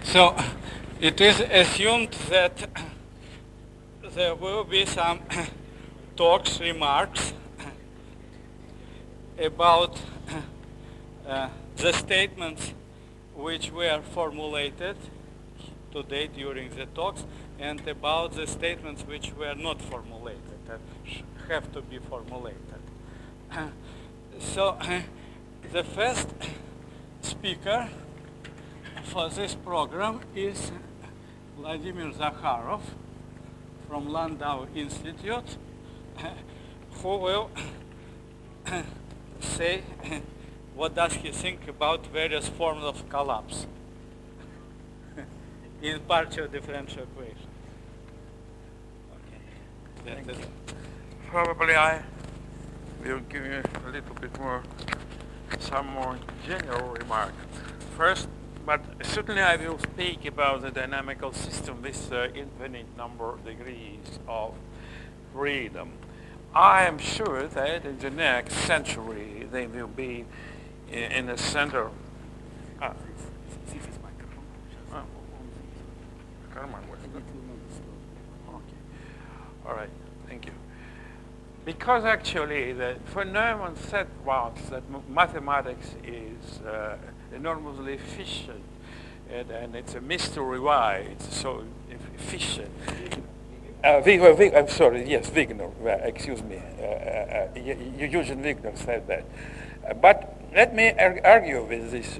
So it is assumed that there will be some talks, remarks about the statements which were formulated today during the talks, and about the statements which were not formulated and have to be formulated. So the first speaker for this program is Vladimir Zakharov from Landau Institute, who will say what does he think about various forms of collapse in partial differential equations. Okay. Probably I will give you a little bit more, some more general remark. First, but certainly I will speak about the dynamical system with infinite number of degrees of freedom. I am sure that in the next century they will be in the center. All right, thank you. Because actually, for Neumann said once that mathematics is enormously efficient, and it's a mystery why it's so efficient. I'm sorry, yes, Wigner, excuse me. Eugen Wigner said that. But let me argue with this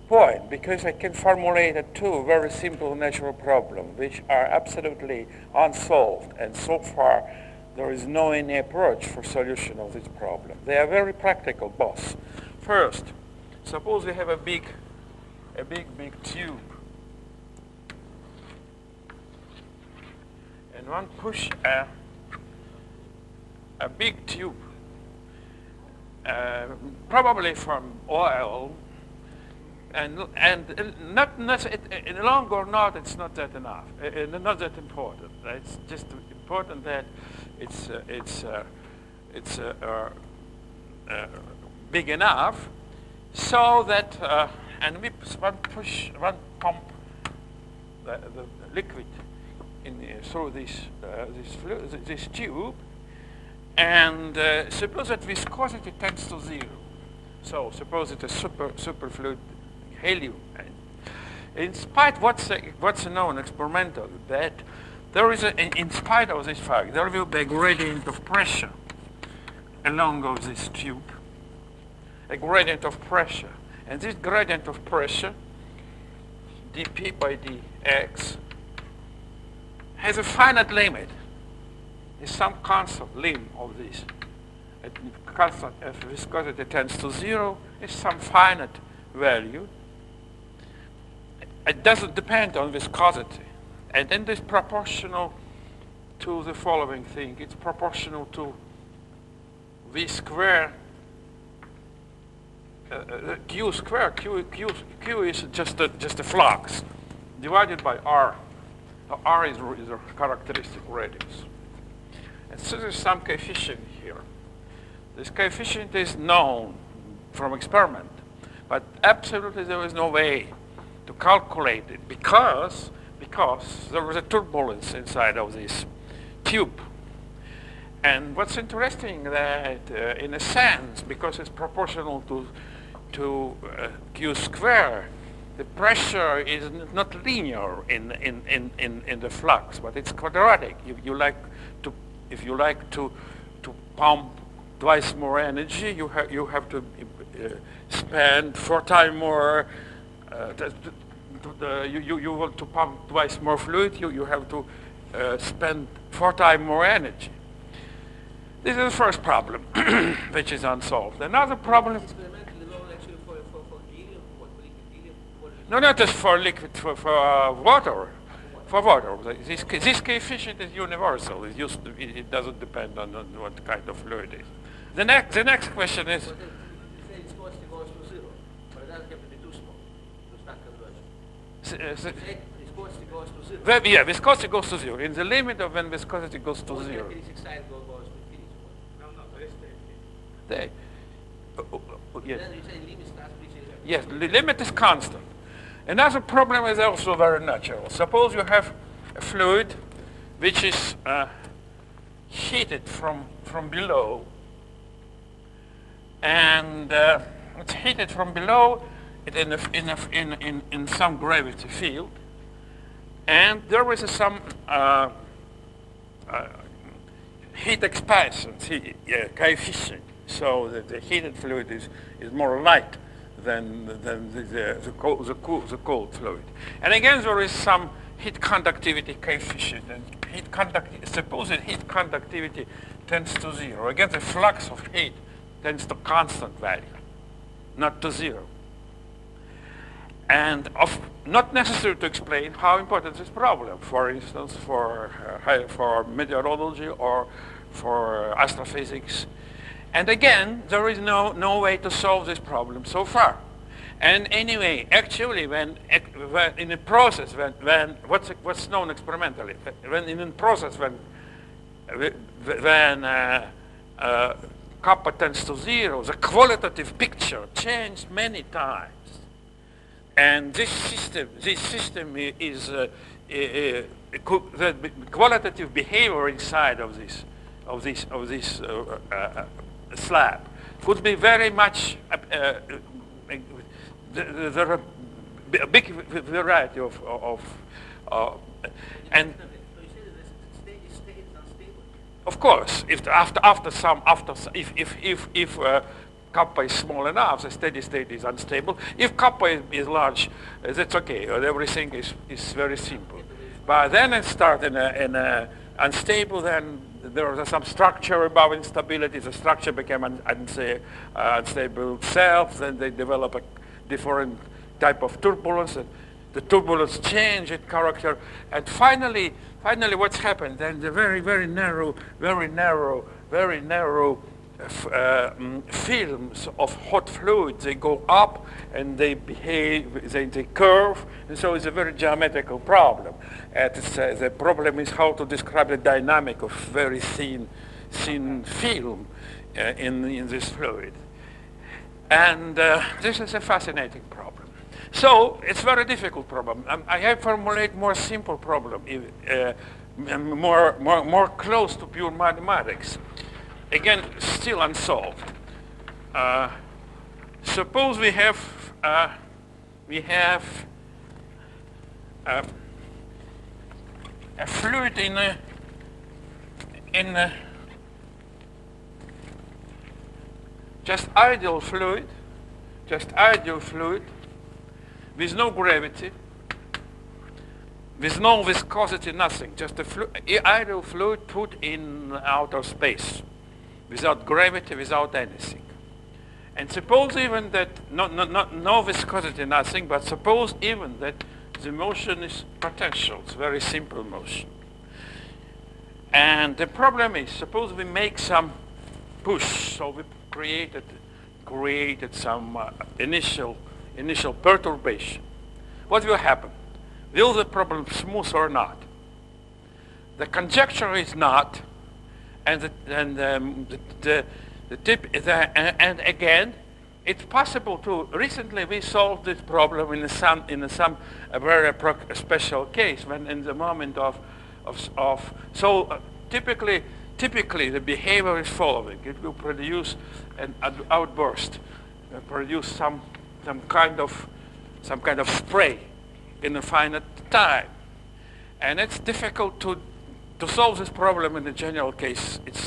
point, because I can formulate two very simple natural problems which are absolutely unsolved, and so far there is no any approach for solution of this problem. They are very practical both. First, suppose we have a big tube, and one push a big tube, probably from oil, and not long or not, it's not that enough. Not that important. It's just important that it's big enough so that and we one pump the liquid through this tube, and suppose that viscosity tends to 0. So suppose it's a superfluid helium. And in spite what's known experimentally, that there is in spite of this fact, there will be a gradient of pressure along of this tube, a gradient of pressure, and this gradient of pressure, dp by dx, has a finite limit. Is some constant lim of this. A constant if viscosity tends to 0 is some finite value. It doesn't depend on viscosity. And then it's proportional to the following thing. It's proportional to v square, q square. Q is just a flux divided by r. Now, r is a characteristic radius. And so there's some coefficient here. This coefficient is known from experiment, but absolutely there is no way to calculate it because there was a turbulence inside of this tube. And what's interesting that in a sense, because it's proportional to q square, the pressure is not linear in the flux, but it's quadratic. If you like to pump twice more energy, you have to spend 4 times more. You want to pump twice more fluid, you have to spend 4 times more energy. This is the first problem, which is unsolved. Another problem. No, not just for liquid, for water. For water, this coefficient is universal. It doesn't depend on what kind of fluid it is. The next question is. Viscosity goes to 0, but it doesn't have to be too small to start conversion. Viscosity goes to 0. Well, yeah, viscosity goes to 0. In the limit of when viscosity goes to 0. Goes to infinity. Yes. Then you say limit starts reaching 0. Yes, the limit is constant. Another problem is also very natural. Suppose you have a fluid which is heated from below, and it's heated from below in some gravity field, and there is some heat expansion coefficient, so that the heated fluid is more light than the cold fluid. And again, there is some heat conductivity coefficient, and suppose that heat conductivity tends to 0. Again, the flux of heat tends to constant value, not to 0. And not necessary to explain how important this problem, for instance, for meteorology or for astrophysics. And again, there is no way to solve this problem so far. And anyway, actually, when in a process, when what's known experimentally, when in a process when kappa tends to 0, the qualitative picture changed many times. And this system is the qualitative behavior inside of this slab could be very much. There are a big variety of and. Of course, if kappa is small enough, the steady state is unstable. If kappa is large, that's okay. Everything is very simple. But then it starts in a unstable. Then there is some structure above instability. The structure became unstable itself. Then they develop a different type of turbulence. And the turbulence change its character. And finally, what's happened? Then the very narrow films of hot fluid, they go up and they behave, they curve, and so it's a very geometrical problem. The problem is how to describe the dynamic of very thin film in this fluid. And this is a fascinating problem. So it's a very difficult problem. I have formulated more simple problem, more close to pure mathematics. Again, still unsolved. Suppose we have a fluid in a just ideal fluid with no gravity, with no viscosity, nothing, just a ideal fluid put in outer space, without gravity, without anything. And suppose even that, no viscosity, nothing, but suppose even that the motion is potential, it's very simple motion. And the problem is, suppose we make some push, so we created some initial perturbation. What will happen? Will the problem smooth or not? The conjecture is not. And again, it's possible to. Recently, we solved this problem in some very special case when in the moment of typically the behavior is following. It will produce an outburst, produce some kind of spray in a finite time, and it's difficult to solve this problem in the general case. It's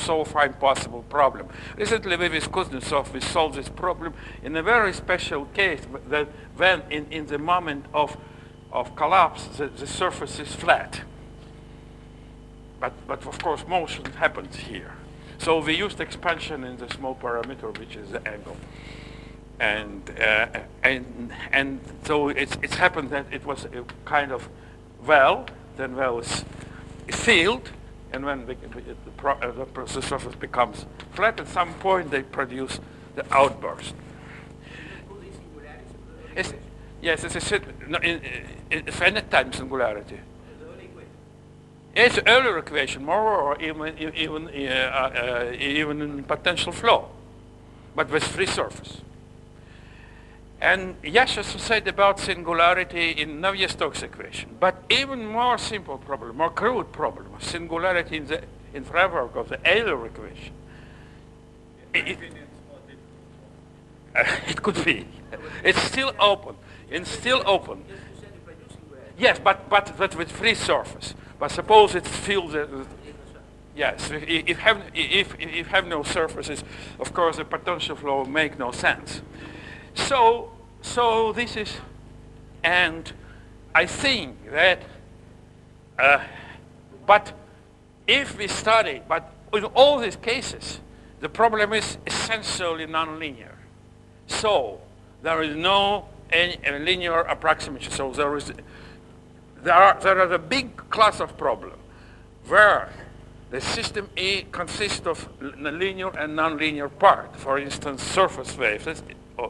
so far impossible problem. Recently, with Kuznetsov, we solved this problem in a very special case that when in the moment of collapse, the surface is flat. But of course, motion happens here. So we used expansion in the small parameter, which is the angle. And so it's happened that it was a kind of well, then well is filled, and when the surface becomes flat, at some point they produce the outburst. Yes, it's a finite time singularity. It's an earlier equation, more or even in potential flow, but with free surface. And Yasha said about singularity in Navier-Stokes equation. But even more simple problem, more crude problem, singularity in framework of the Euler equation. It could be. It's still open. It's still open. Yes, but with free surface. But suppose it's filled. Yes, if have no surfaces, of course the potential flow make no sense. So this is, and I think that. But if we study, but in all these cases, the problem is essentially nonlinear. So there is no any linear approximation. So there are the big class of problem where the system A consists of linear and nonlinear part. For instance, surface waves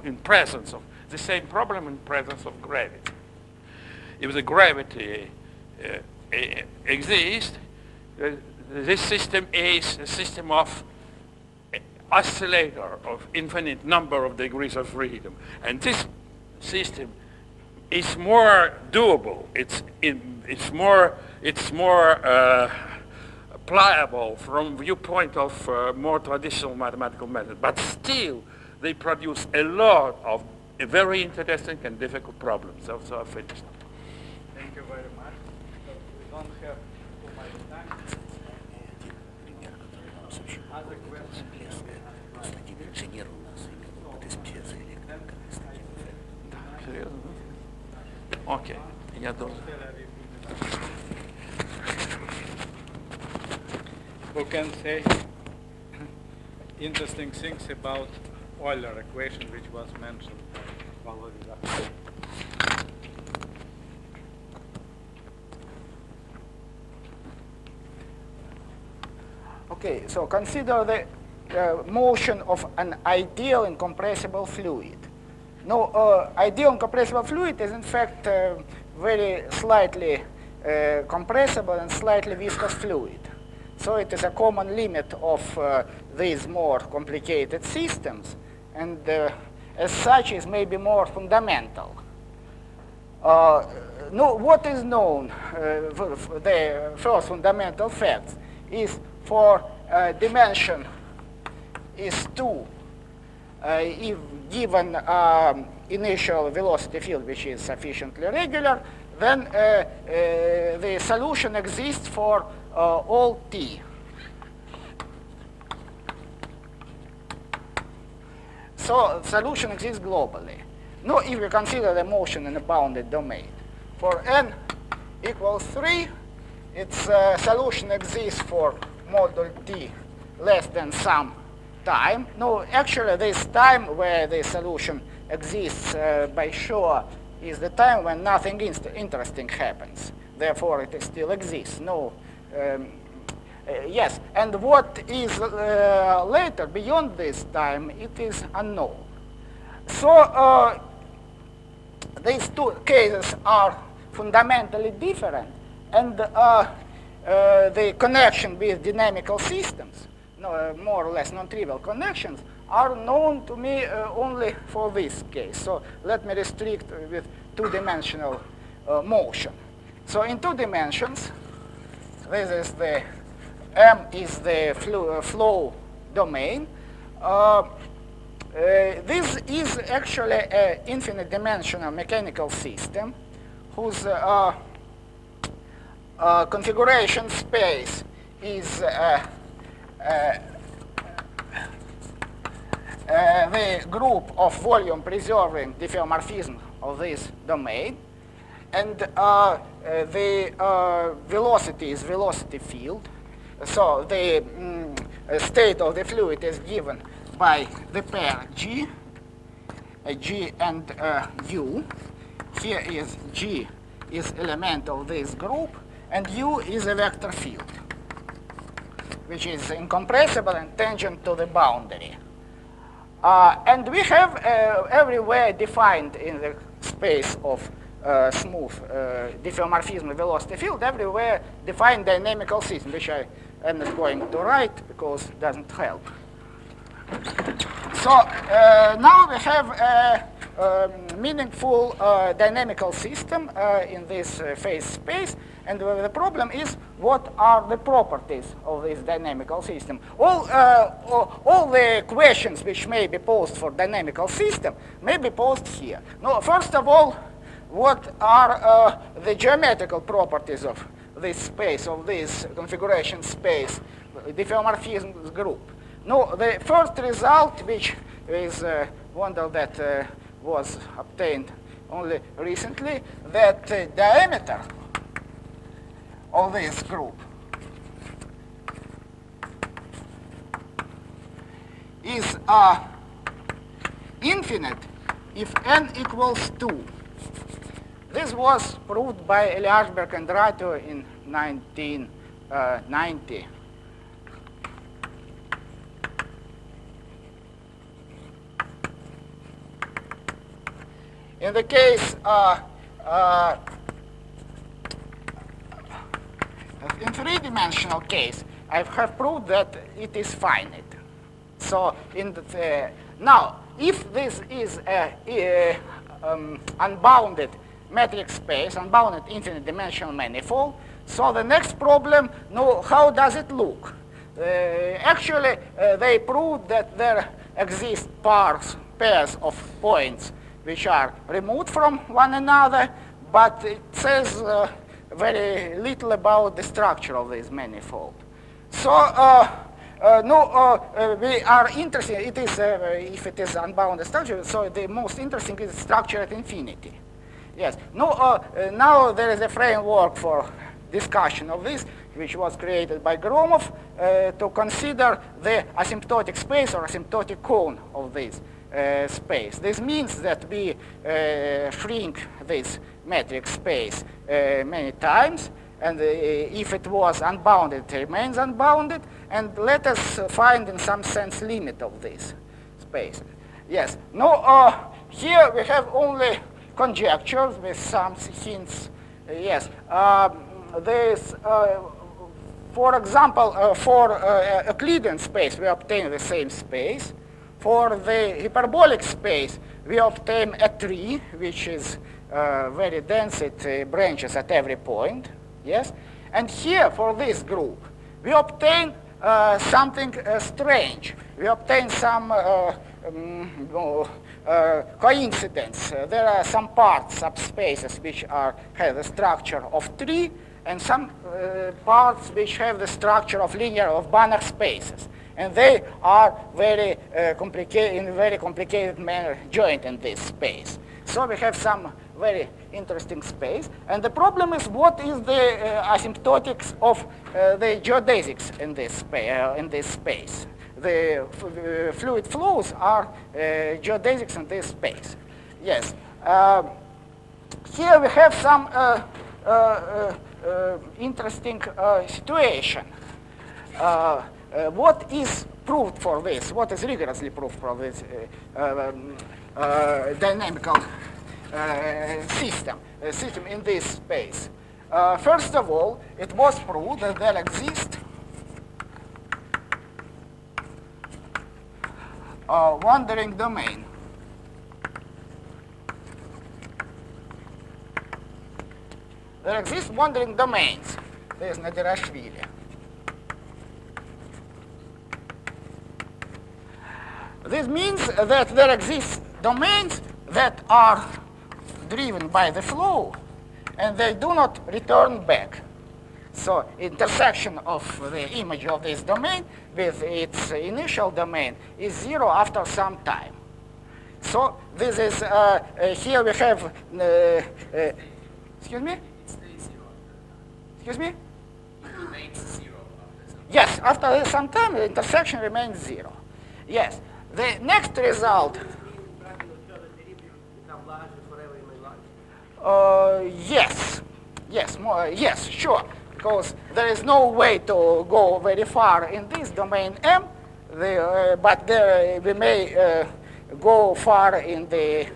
in presence of the same problem in presence of gravity. If the gravity exists, this system A is a system of oscillator of infinite number of degrees of freedom, and this system is more doable. It's more pliable from viewpoint of more traditional mathematical method, but still they produce a lot of very interesting and difficult problems. So I finished. Thank you very much. We don't have too much time. Other questions? Серьезно? Окей. Я должен. Who can say interesting things about Euler equation, which was mentioned by Valery? Okay, so consider the motion of an ideal incompressible fluid. Now, ideal incompressible fluid is in fact very slightly compressible and slightly viscous fluid. So it is a common limit of these more complicated systems, and as such is maybe more fundamental. What is known, the first fundamental fact, is for dimension is 2, if given initial velocity field which is sufficiently regular, then the solution exists for all t. So solution exists globally. Now if we consider the motion in a bounded domain, for n equals 3, its solution exists for module t less than some time. No, actually this time where the solution exists by sure is the time when nothing interesting happens. Therefore it still exists. Yes, and what is later beyond this time, it is unknown. So these two cases are fundamentally different, and the connection with dynamical systems, more or less non-trivial connections, are known to me only for this case. So let me restrict with two-dimensional motion. So in 2 dimensions, this is the M is the flow domain. This is actually an infinite dimensional mechanical system whose configuration space is the group of volume preserving diffeomorphism of this domain, and the velocity is velocity field. So the state of the fluid is given by the pair G and U. Here is G is element of this group, and U is a vector field, which is incompressible and tangent to the boundary. And we have everywhere defined in the space of smooth diffeomorphism velocity field, everywhere defined dynamical system, which I am not going to write because it doesn't help. So now we have meaningful dynamical system in this phase space. And the problem is, what are the properties of this dynamical system? All the questions which may be posed for dynamical system may be posed here. No, first of all, what are the geometrical properties of this space, of this configuration space, diffeomorphism group? No, the first result, which is one that was obtained only recently, that diameter of this group is infinite if n equals 2. This was proved by Eliashberg and Rato in 1990. In the case in three-dimensional case, I have proved that it is finite. So now, if this is a unbounded metric space, unbounded infinite dimensional manifold, so the next problem, how does it look? Actually, they proved that there exist pairs of points which are removed from one another, but it says very little about the structure of this manifold. So we are interested, it is, if it is unbounded structure, so the most interesting is structure at infinity. Yes, now there is a framework for discussion of this, which was created by Gromov to consider the asymptotic space or asymptotic cone of this space. This means that we shrink this metric space many times, and if it was unbounded, it remains unbounded, and let us find in some sense limit of this space. Yes, here we have only conjectures with some hints. Yes, this, for example, for Euclidean space, we obtain the same space. For the hyperbolic space, we obtain a tree, which is very dense, it branches at every point. Yes, and here for this group, we obtain something strange. We obtain some coincidence. There are some parts, subspaces, which have the structure of tree, and some parts which have the structure of linear of Banach spaces. And they are very complicated, in a very complicated manner, joined in this space. So we have some very interesting space. And the problem is, what is the asymptotics of the geodesics in this space? The fluid flows are geodesics in this space. Yes. Here we have some interesting situation. What is proved for this? What is rigorously proved for this dynamical system in this space? First of all, it was proved that there exists a wandering domain. There exist wandering domains. There is Nadirashvili. This means that there exist domains that are driven by the flow, and they do not return back. So intersection of the image of this domain with its initial domain is 0 after some time. So this is, here we have, excuse me? It stays 0 after Excuse me? It remains 0 after some time. Yes, after some time, the intersection remains 0. Yes. The next result. Yes, sure. Because there is no way to go very far in this domain M, but there we may go far in the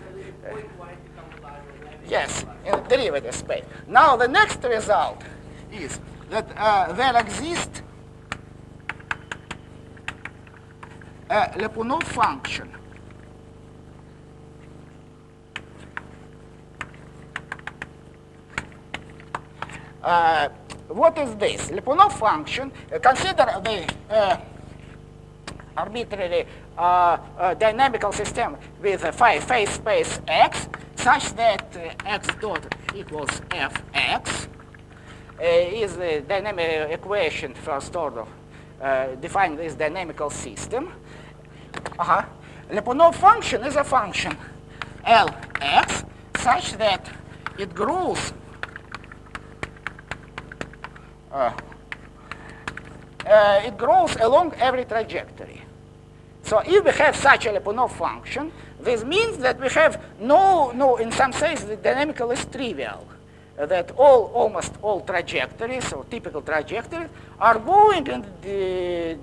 yes, in the derivative space. Now the next result is that there exists a Lyapunov function What is this? Lyapunov function, consider the arbitrary dynamical system with a phase space x, such that x dot equals fx is the dynamic equation first order defining this dynamical system. Lyapunov function is a function Lx such that it grows along every trajectory. So if we have such a Lyapunov function, this means that we have in some sense the dynamical is trivial. That almost all trajectories, or typical trajectories, are going in the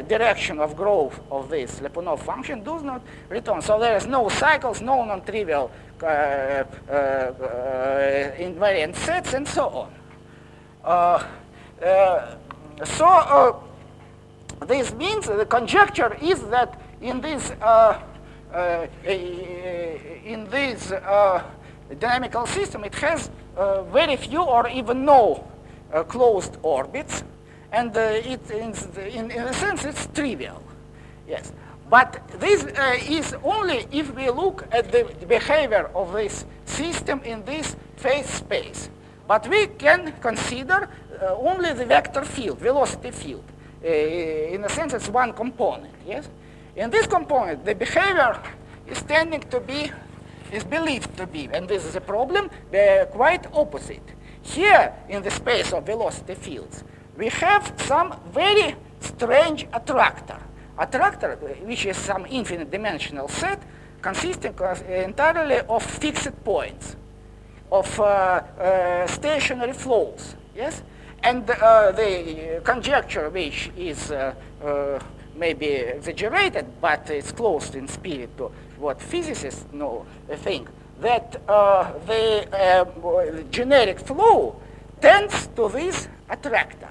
direction of growth of this Lyapunov function, does not return. So there is no cycles, no non-trivial invariant sets, and so on. This means the conjecture is that in this dynamical system, it has very few or even no closed orbits, and in a sense it's trivial. Yes, but this is only if we look at the behavior of this system in this phase space. But we can consider only the vector field, velocity field. In a sense, it's one component. Yes, in this component, the behavior is believed to be, and this is a problem, quite opposite. Here, in the space of velocity fields, we have some very strange attractor, which is some infinite dimensional set consisting entirely of fixed points, of stationary flows. Yes, and the conjecture, which is maybe exaggerated, but it's close in spirit to what physicists think, that the generic flow tends to this attractor.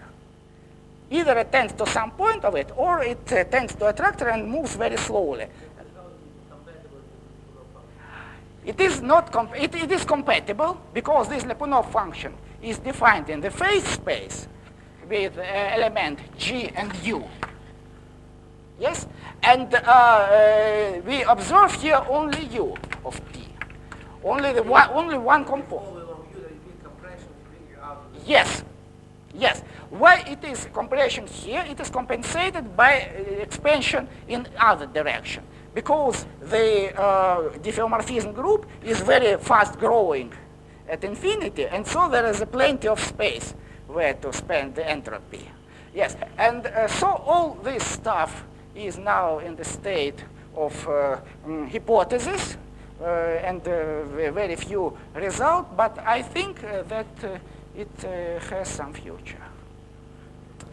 Either it tends to some point of it, or it tends to attractor and moves very slowly. It is not. It is compatible because this Lyapunov function is defined in the phase space with element G and U. Yes, and we observe here only U of P, only one component. Yes, yes. Why it is compression here? It is compensated by expansion in other direction, because the diffeomorphism group is very fast growing at infinity, and so there is plenty of space where to spend the entropy. Yes, and so all this stuff is now in the state of hypothesis and very few results, but I think that it has some future.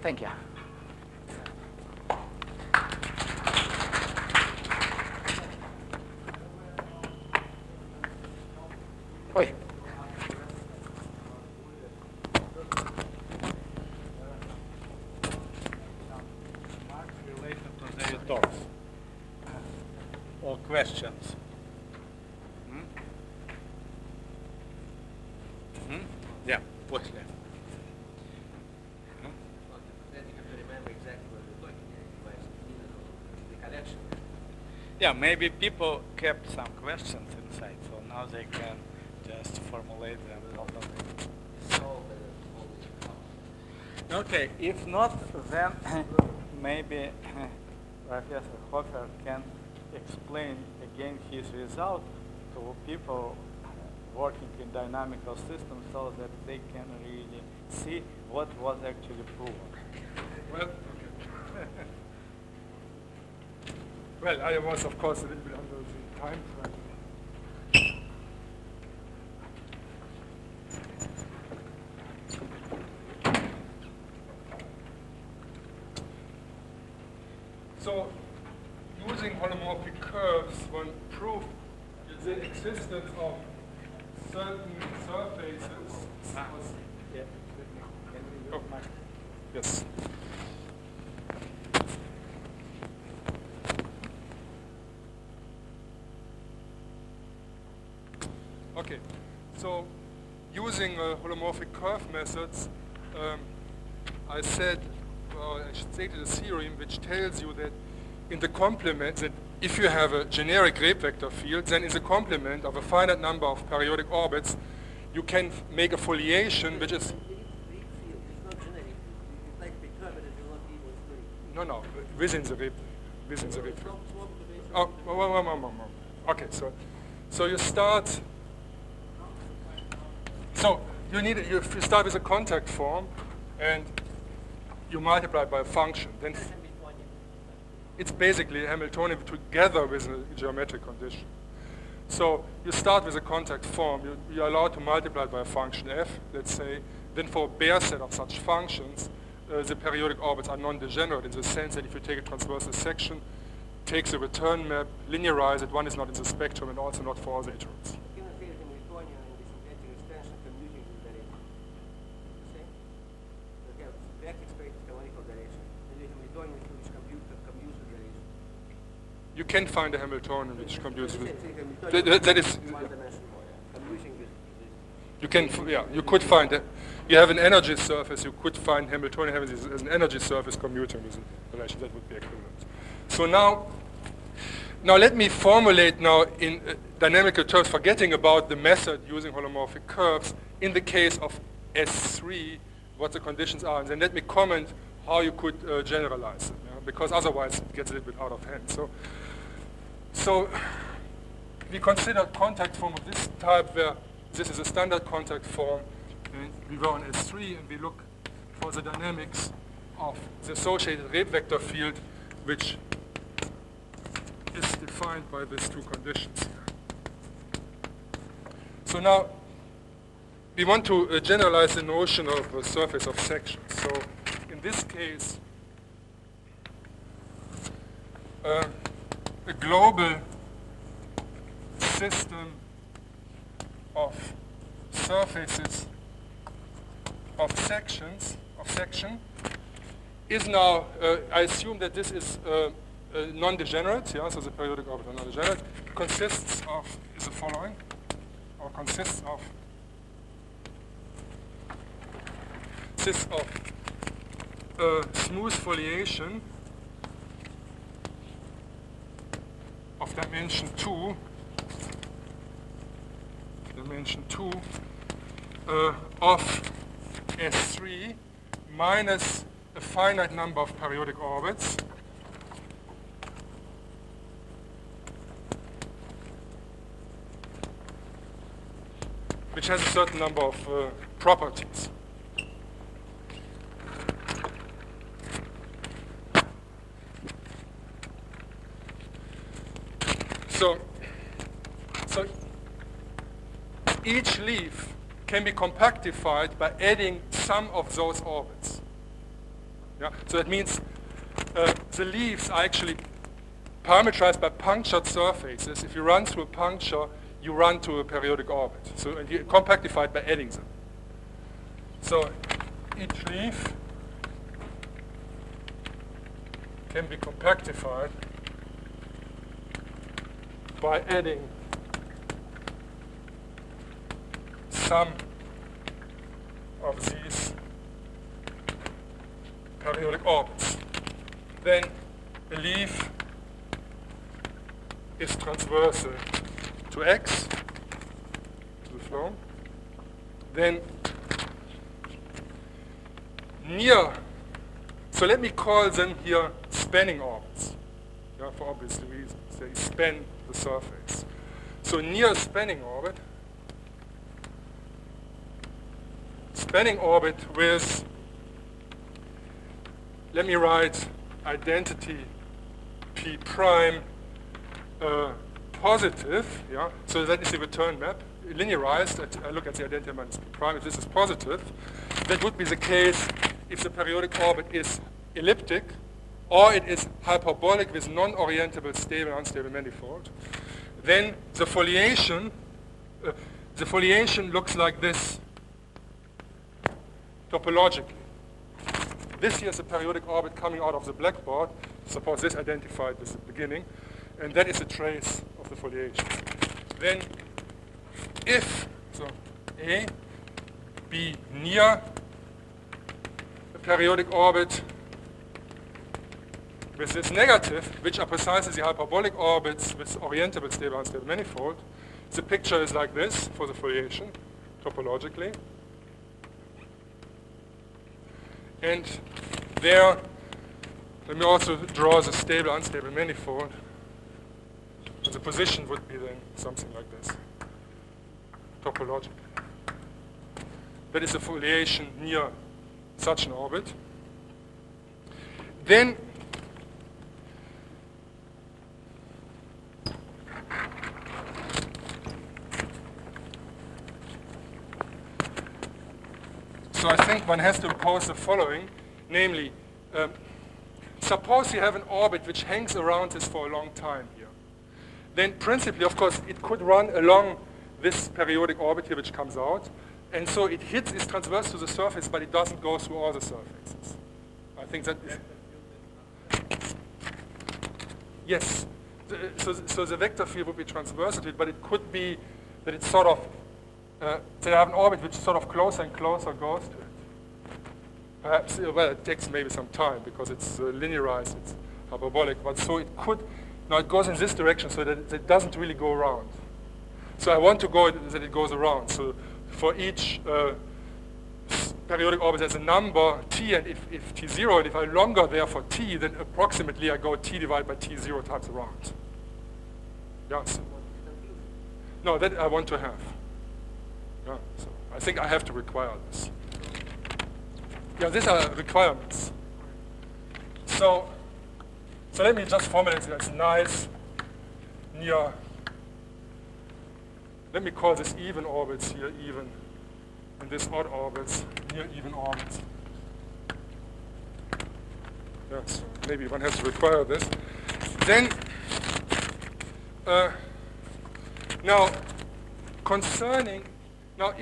Thank you. Oi. Related to their talks or questions. Yeah, после. Then you have to remember exactly what you're talking about. The collection. Yeah, maybe people kept some questions inside, so now they can just formulate them properly. Okay, if not, then maybe Professor Hofer can explain again his result to people working in dynamical systems so that they can really see what was actually proven. Well, well, I was, of course, a little bit under the time frame. So, using holomorphic curves, one proved the existence of certain surfaces. Oh, yes. Okay, so using holomorphic curve methods, I said, well, I stated a theorem which tells you that in the complement, that if you have a generic Rebbe vector field, then in the complement of a finite number of periodic orbits, you can make a foliation which is... No, within the Rebbe. Within the Rebbe. Oh, okay, so you start... So you start with a contact form, and you multiply by a function. Then it's basically a Hamiltonian together with a geometric condition. So you start with a contact form. You're allowed to multiply by a function f, let's say. Then for a bare set of such functions, the periodic orbits are non-degenerate in the sense that if you take a transversal section, takes a return map, linearize it, one is not in the spectrum and also not for all the iterates. You can find a Hamiltonian which computes with that is you can you could find it. You have an energy surface. You could find Hamiltonian having as an energy surface commuting with a relation that would be equivalent. So now let me formulate now in dynamical terms, forgetting about the method using holomorphic curves. In the case of S3, what the conditions are, and then let me comment how you could generalize it, because otherwise it gets a little bit out of hand. So we consider contact form of this type where this is a standard contact form, and we were on S3 and we look for the dynamics of the associated Rebbe vector field, which is defined by these two conditions here. So now we want to generalize the notion of a surface of section. So in this case, a global system of surfaces of section is now, I assume that this is non-degenerate, so the periodic orbit are non-degenerate, consists of, is the following, or consists of a smooth foliation of dimension 2 of S3 minus a finite number of periodic orbits which has a certain number of properties. So each leaf can be compactified by adding some of those orbits. Yeah? So that means the leaves are actually parametrized by punctured surfaces. If you run through a puncture, you run to a periodic orbit. So and you compactified by adding them. So each leaf can be compactified by adding some of these periodic orbits. Then a leaf is transversal to X, to the flow. Then near, so let me call them here spanning orbits, for obvious reasons. They span the surface. So near a spanning orbit with, let me write identity P prime positive, so that is the return map, linearized. I look at the identity minus P prime. If this is positive, that would be the case if the periodic orbit is elliptic, or it is hyperbolic with non-orientable stable and unstable manifold. Then the foliation looks like this topologically. This here is a periodic orbit coming out of the blackboard. Suppose this identified with the beginning, and that is a trace of the foliation. Then if, so A be near a periodic orbit with this negative, which are precisely the hyperbolic orbits with orientable stable unstable manifold. The picture is like this for the foliation, topologically. And there, let me also draw the stable unstable manifold. The position would be then something like this, topologically. That is the foliation near such an orbit. Then so I think one has to impose the following, namely, suppose you have an orbit which hangs around this for a long time here. Then principally, of course, it could run along this periodic orbit here which comes out, and so it hits, is transverse to the surface, but it doesn't go through all the surfaces. I think that is... Yes. So the vector field would be transversal to it, but it could be that it's sort of, they have an orbit which sort of closer and closer goes to it. Perhaps, well, it takes maybe some time because it's linearized, it's hyperbolic, but so it could, now it goes in this direction so that it doesn't really go around. So I want to go that it goes around. So for each periodic orbit there's a number t, and if t0, and if I longer there for t, then approximately I go t divided by t0 times around. Yes. No, that I want to have. Yeah, so I think I have to require this. Yeah, these are requirements. So let me just formulate it as nice near, let me call this even orbits here, even, and this odd orbits, near even orbits. Yeah, so maybe one has to require this. Then, now, concerning, now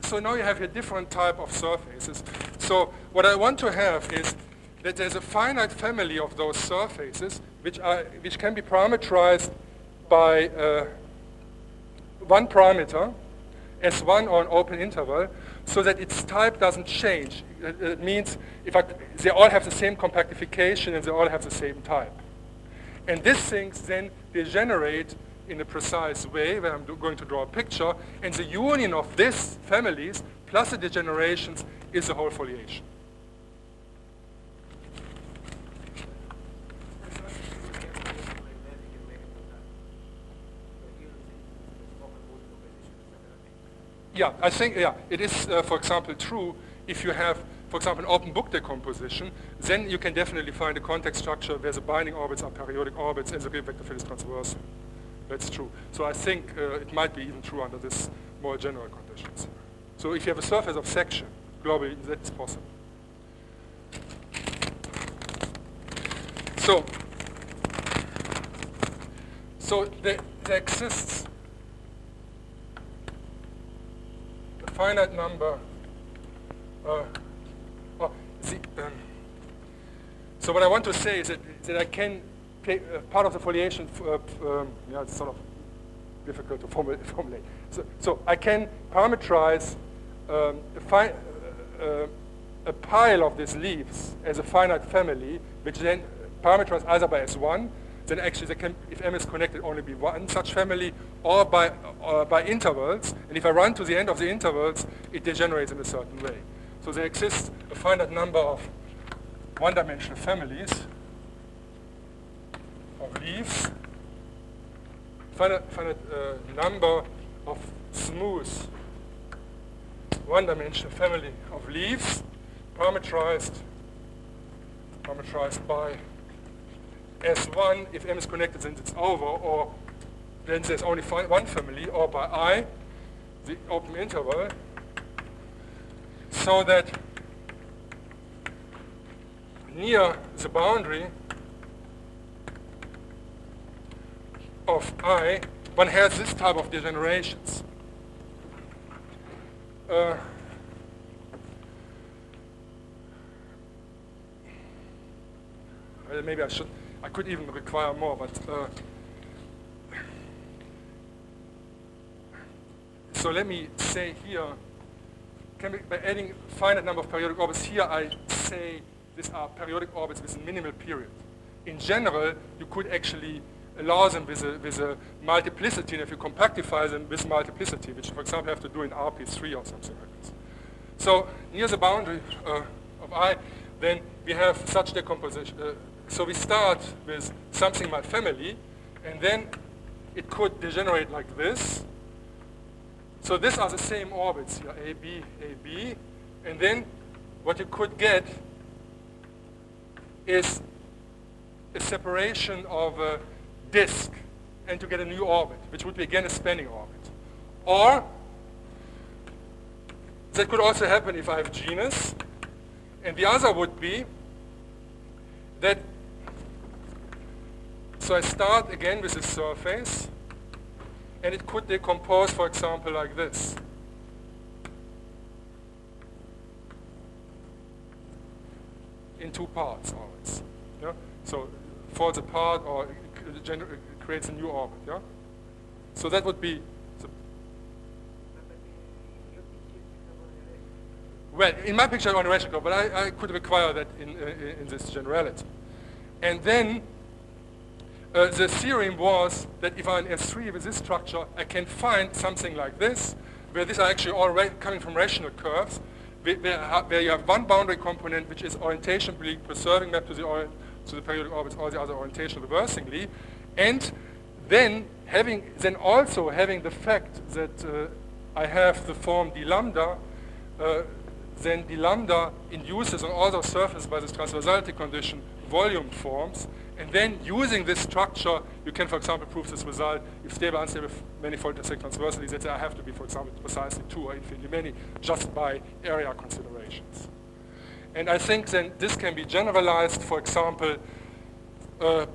so now you have here different type of surfaces. So what I want to have is that there's a finite family of those surfaces which can be parameterized by one parameter, S1 or an open interval, so that its type doesn't change. It means they all have the same compactification and they all have the same type. And these things then degenerate in a precise way, where I'm going to draw a picture, and the union of these families plus the degenerations is the whole foliation. Yeah, I think, yeah, it is, for example, true if you have, for example, an open book decomposition, then you can definitely find a context structure where the binding orbits are periodic orbits and the real vector field is transversal. That's true. So I think it might be even true under this more general conditions. So if you have a surface of section, globally, that's possible. So there exists a finite number. So what I want to say is that I can take part of the foliation. Yeah, it's sort of difficult to formulate. So I can parameterize a pile of these leaves as a finite family, which then parameterized either by S1, then actually if M is connected, only be one such family, or by intervals. And if I run to the end of the intervals, it degenerates in a certain way. So there exists a finite number of one-dimensional families of leaves, finite number of smooth one-dimensional family of leaves, parameterized by S1. If M is connected, then it's over, or then there's only one family, or by I, the open interval, so that near the boundary of I, one has this type of degenerations. Maybe I could even require more, but so let me say here can be by adding finite number of periodic orbits. Here I say these are periodic orbits with a minimal period. In general, you could actually allow them with a multiplicity, and if you compactify them with multiplicity, which, for example, you have to do in RP3 or something like this. So near the boundary of I, then we have such decomposition. So we start with something like family, and then it could degenerate like this. So these are the same orbits here, AB, AB, and then what you could get is a separation of a disk and to get a new orbit, which would be again a spanning orbit. Or that could also happen if I have genus. And the other would be that, so I start again with a surface, and it could decompose, for example, like this. In two parts always. Yeah? So falls apart or it creates a new orbit. Yeah? So that would be. Well, in my picture on Reshnikov, but I could require that in this generality. And then the theorem was that if I'm in S3 with this structure, I can find something like this, where these are actually all coming from rational curves, where you have one boundary component which is orientationally preserving map to the periodic orbits, all the other orientation reversingly, and then also having the fact that I have the form d lambda, then d lambda induces on all those surfaces by this transversality condition volume forms, and then using this structure, you can, for example, prove this result if stable, unstable manifold intersect transversally, that I have to be, for example, precisely 2 or infinitely many just by area considerations. And I think then this can be generalized, for example,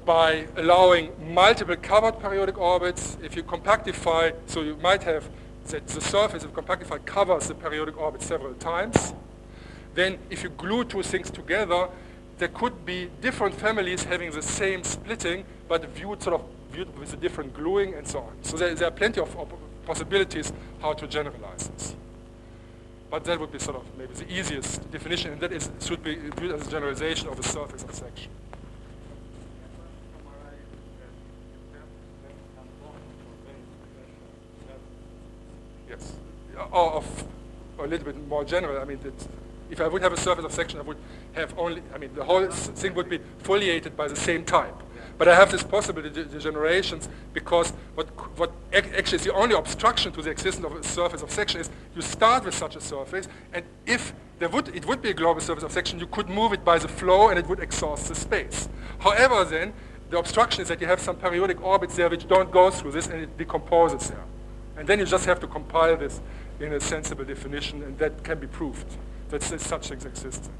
by allowing multiple covered periodic orbits. If you compactify, so you might have that the surface of compactified covers the periodic orbit several times. Then if you glue two things together, there could be different families having the same splitting, but viewed with a different gluing and so on. So there are plenty of possibilities how to generalize this. But that would be sort of maybe the easiest definition, and that should be viewed as a generalization of a surface of section. Yes. Or a little bit more general, I mean, if I would have a surface of section, I would have only, I mean, the whole thing would be foliated by the same type. But I have this possible degenerations because what actually is the only obstruction to the existence of a surface of section is you start with such a surface, and if it would be a global surface of section, you could move it by the flow and it would exhaust the space. However, then, the obstruction is that you have some periodic orbits there which don't go through this and it decomposes there. And then you just have to compile this in a sensible definition, and that can be proved that such things exist.